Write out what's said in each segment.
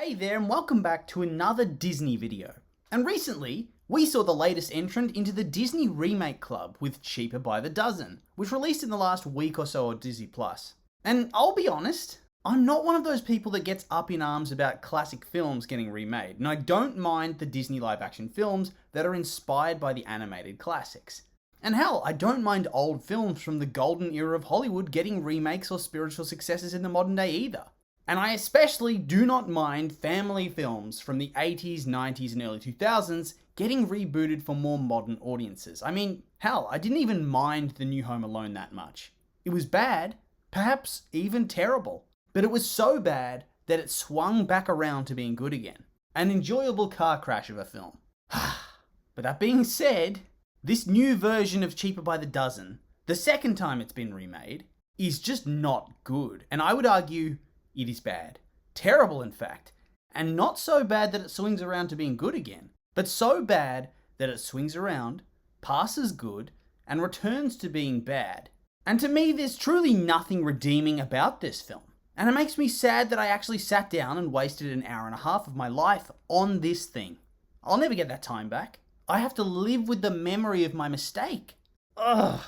Hey there and welcome back to another Disney video. And recently, we saw the latest entrant into the Disney Remake Club with Cheaper by the Dozen, which released in the last week or so on Disney+. And I'll be honest, I'm not one of those people that gets up in arms about classic films getting remade, and I don't mind the Disney live action films that are inspired by the animated classics. And hell, I don't mind old films from the golden era of Hollywood getting remakes or spiritual successors in the modern day either. And I especially do not mind family films from the 80s, 90s and early 2000s getting rebooted for more modern audiences. I mean, hell, I didn't even mind the new Home Alone that much. It was bad, perhaps even terrible, but it was so bad that it swung back around to being good again. An enjoyable car crash of a film. But that being said, this new version of Cheaper by the Dozen, the second time it's been remade, is just not good. And I would argue it is bad. Terrible, in fact. And not so bad that it swings around to being good again, but so bad that it swings around, passes good, and returns to being bad. And to me, there's truly nothing redeeming about this film. And it makes me sad that I actually sat down and wasted an hour and a half of my life on this thing. I'll never get that time back. I have to live with the memory of my mistake. Ugh,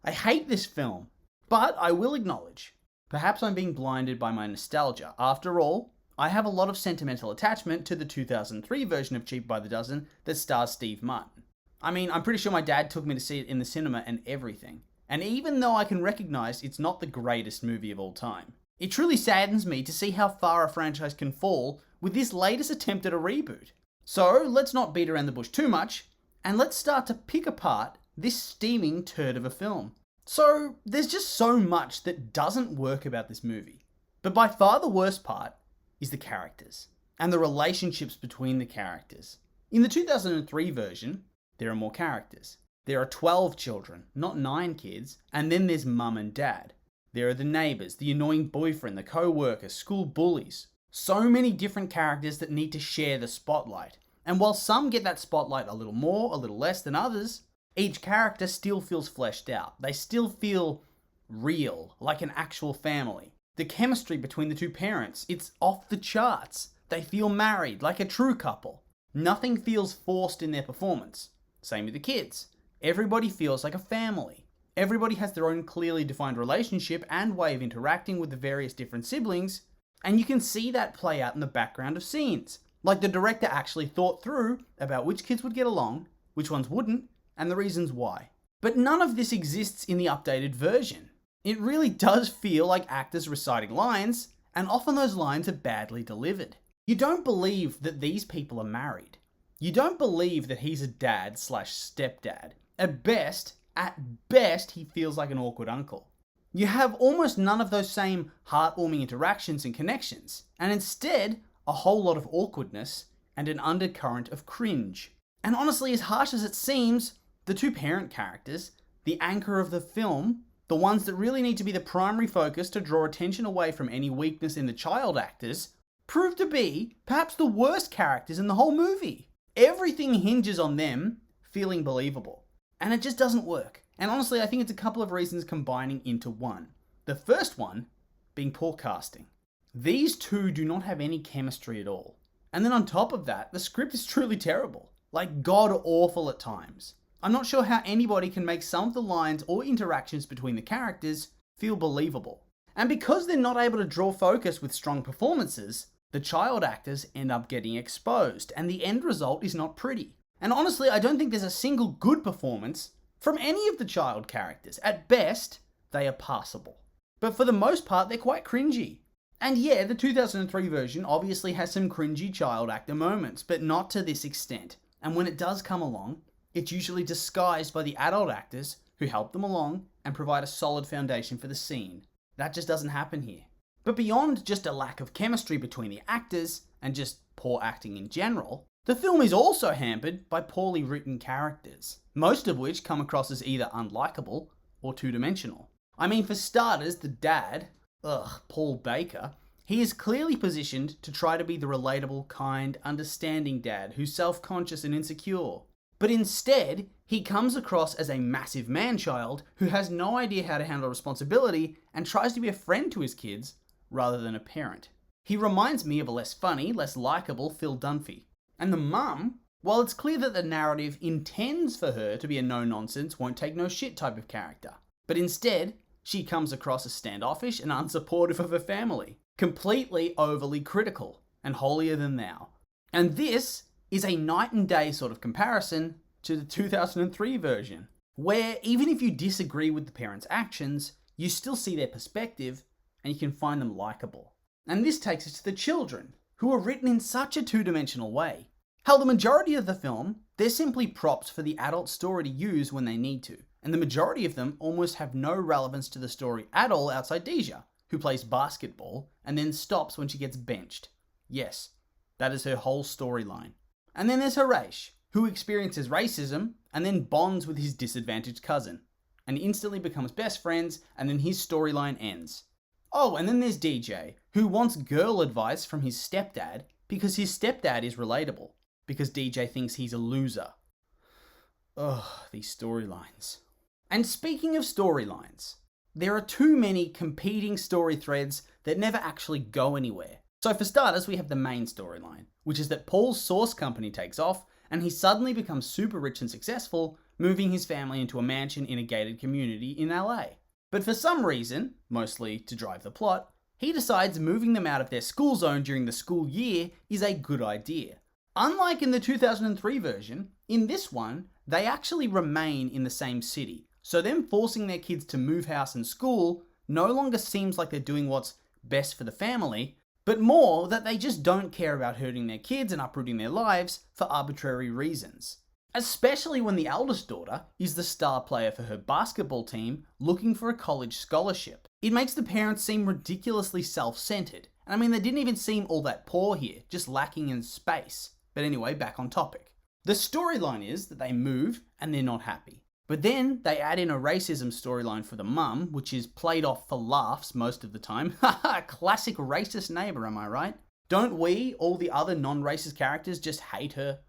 I hate this film. But I will acknowledge, perhaps I'm being blinded by my nostalgia. After all, I have a lot of sentimental attachment to the 2003 version of Cheap by the Dozen that stars Steve Martin. I mean, I'm pretty sure my dad took me to see it in the cinema and everything. And even though I can recognise it's not the greatest movie of all time, it truly saddens me to see how far a franchise can fall with this latest attempt at a reboot. So let's not beat around the bush too much, and let's start to pick apart this steaming turd of a film. So, there's just so much that doesn't work about this movie. But by far the worst part is the characters, and the relationships between the characters. In the 2003 version, there are more characters. There are 12 children, not 9 kids, and then there's mum and dad. There are the neighbours, the annoying boyfriend, the co-worker, school bullies. So many different characters that need to share the spotlight. And while some get that spotlight a little more, a little less than others, each character still feels fleshed out. They still feel real, like an actual family. The chemistry between the two parents, it's off the charts. They feel married, like a true couple. Nothing feels forced in their performance. Same with the kids. Everybody feels like a family. Everybody has their own clearly defined relationship and way of interacting with the various different siblings, and you can see that play out in the background of scenes. Like the director actually thought through about which kids would get along, which ones wouldn't, and the reasons why. But none of this exists in the updated version. It really does feel like actors reciting lines, and often those lines are badly delivered. You don't believe that these people are married. You don't believe that he's a dad/stepdad. At best, he feels like an awkward uncle. You have almost none of those same heartwarming interactions and connections, and instead, a whole lot of awkwardness and an undercurrent of cringe. And honestly, as harsh as it seems, the two parent characters, the anchor of the film, the ones that really need to be the primary focus to draw attention away from any weakness in the child actors, prove to be perhaps the worst characters in the whole movie. Everything hinges on them feeling believable. And it just doesn't work. And honestly, I think it's a couple of reasons combining into one. The first one being poor casting. These two do not have any chemistry at all. And then on top of that, the script is truly terrible. Like god awful at times. I'm not sure how anybody can make some of the lines or interactions between the characters feel believable. And because they're not able to draw focus with strong performances, the child actors end up getting exposed, and the end result is not pretty. And honestly, I don't think there's a single good performance from any of the child characters. At best, they are passable. But for the most part, they're quite cringy. And yeah, the 2003 version obviously has some cringy child actor moments, but not to this extent. And when it does come along, it's usually disguised by the adult actors who help them along and provide a solid foundation for the scene. That just doesn't happen here. But beyond just a lack of chemistry between the actors and just poor acting in general, the film is also hampered by poorly written characters, most of which come across as either unlikable or two-dimensional. I mean, for starters, the dad, Paul Baker, he is clearly positioned to try to be the relatable, kind, understanding dad who's self-conscious and insecure. But instead, he comes across as a massive man-child who has no idea how to handle responsibility and tries to be a friend to his kids rather than a parent. He reminds me of a less funny, less likeable Phil Dunphy. And the mum, while it's clear that the narrative intends for her to be a no-nonsense, won't take no shit type of character, but instead, she comes across as standoffish and unsupportive of her family, completely overly critical and holier than thou. And this is a night and day sort of comparison to the 2003 version, where even if you disagree with the parents' actions, you still see their perspective and you can find them likable. And this takes us to the children, who are written in such a two-dimensional way. Hell, the majority of the film, they're simply props for the adult story to use when they need to, and the majority of them almost have no relevance to the story at all outside Deja, who plays basketball and then stops when she gets benched. Yes, that is her whole storyline. And then there's Horatio, who experiences racism and then bonds with his disadvantaged cousin, and instantly becomes best friends, and then his storyline ends. Oh, and then there's DJ, who wants girl advice from his stepdad because his stepdad is relatable, because DJ thinks he's a loser. Ugh, these storylines. And speaking of storylines, there are too many competing story threads that never actually go anywhere. So for starters, we have the main storyline, which is that Paul's sauce company takes off and he suddenly becomes super rich and successful, moving his family into a mansion in a gated community in LA. But for some reason, mostly to drive the plot, he decides moving them out of their school zone during the school year is a good idea. Unlike in the 2003 version, in this one, they actually remain in the same city. So them forcing their kids to move house and school no longer seems like they're doing what's best for the family, but more that they just don't care about hurting their kids and uprooting their lives for arbitrary reasons. Especially when the eldest daughter is the star player for her basketball team looking for a college scholarship. It makes the parents seem ridiculously self-centered. And I mean, they didn't even seem all that poor here, just lacking in space. But anyway, back on topic. The storyline is that they move and they're not happy. But then they add in a racism storyline for the mum, which is played off for laughs most of the time. Haha, classic racist neighbor, am I right? Don't we, all the other non-racist characters, just hate her?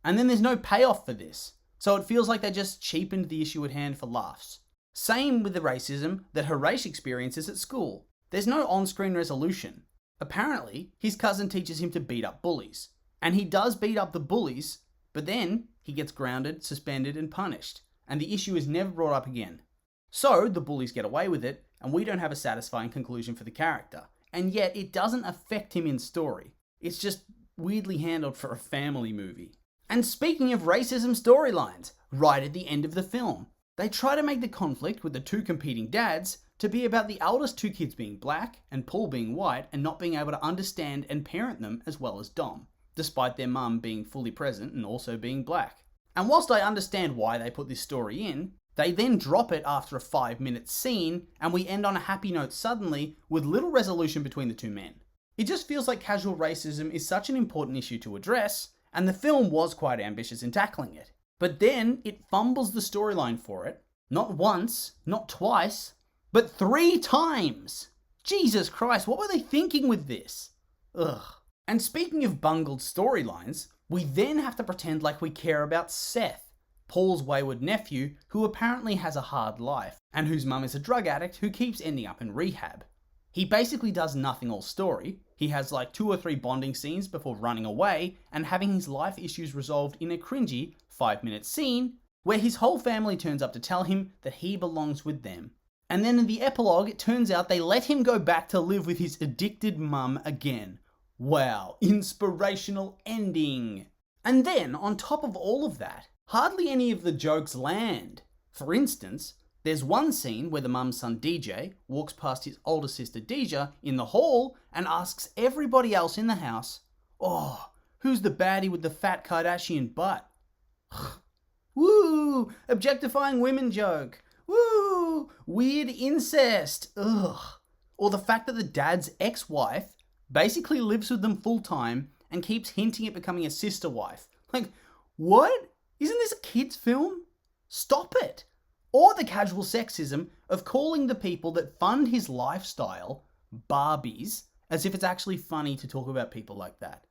And then there's no payoff for this. So it feels like they just cheapened the issue at hand for laughs. Same with the racism that Horatio experiences at school. There's no on-screen resolution. Apparently, his cousin teaches him to beat up bullies. And he does beat up the bullies, but then he gets grounded, suspended, and punished. And the issue is never brought up again. So the bullies get away with it, and we don't have a satisfying conclusion for the character. And yet it doesn't affect him in story. It's just weirdly handled for a family movie. And speaking of racism storylines, right at the end of the film, they try to make the conflict with the two competing dads to be about the eldest two kids being black and Paul being white and not being able to understand and parent them as well as Dom, despite their mum being fully present and also being black. And whilst I understand why they put this story in, they then drop it after a 5-minute scene and we end on a happy note suddenly with little resolution between the two men. It just feels like casual racism is such an important issue to address, and the film was quite ambitious in tackling it. But then it fumbles the storyline for it, not once, not twice, but 3 times. Jesus Christ, what were they thinking with this? Ugh. And speaking of bungled storylines, we then have to pretend like we care about Seth, Paul's wayward nephew, who apparently has a hard life, and whose mum is a drug addict who keeps ending up in rehab. He basically does nothing all story. He has like 2 or 3 bonding scenes before running away and having his life issues resolved in a cringy 5-minute scene where his whole family turns up to tell him that he belongs with them. And then in the epilogue, it turns out they let him go back to live with his addicted mum again. Wow, inspirational ending. And then, on top of all of that, hardly any of the jokes land. For instance, there's one scene where the mum's son DJ walks past his older sister Deja in the hall and asks everybody else in the house, "Oh, who's the baddie with the fat Kardashian butt?" Woo! Objectifying women joke. Woo! Weird incest. Ugh. Or the fact that the dad's ex-wife basically lives with them full time and keeps hinting at becoming a sister wife. Like, what? Isn't this a kid's film? Stop it. Or the casual sexism of calling the people that fund his lifestyle Barbies, as if it's actually funny to talk about people like that.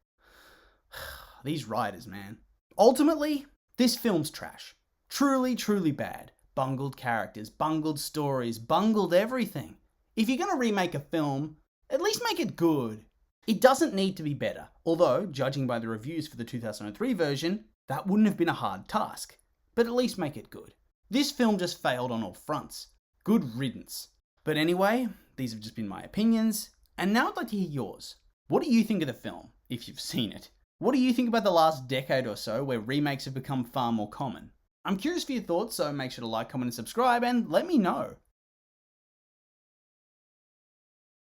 These writers, man. Ultimately, this film's trash. Truly, truly bad. Bungled characters, bungled stories, bungled everything. If you're going to remake a film, At least make it good. It doesn't need to be better, although, judging by the reviews for the 2003 version, that wouldn't have been a hard task. But at least make it good. This film just failed on all fronts. Good riddance. But anyway, these have just been my opinions, and now I'd like to hear yours. What do you think of the film, if you've seen it? What do you think about the last decade or so where remakes have become far more common? I'm curious for your thoughts, so make sure to like, comment, and subscribe, and let me know.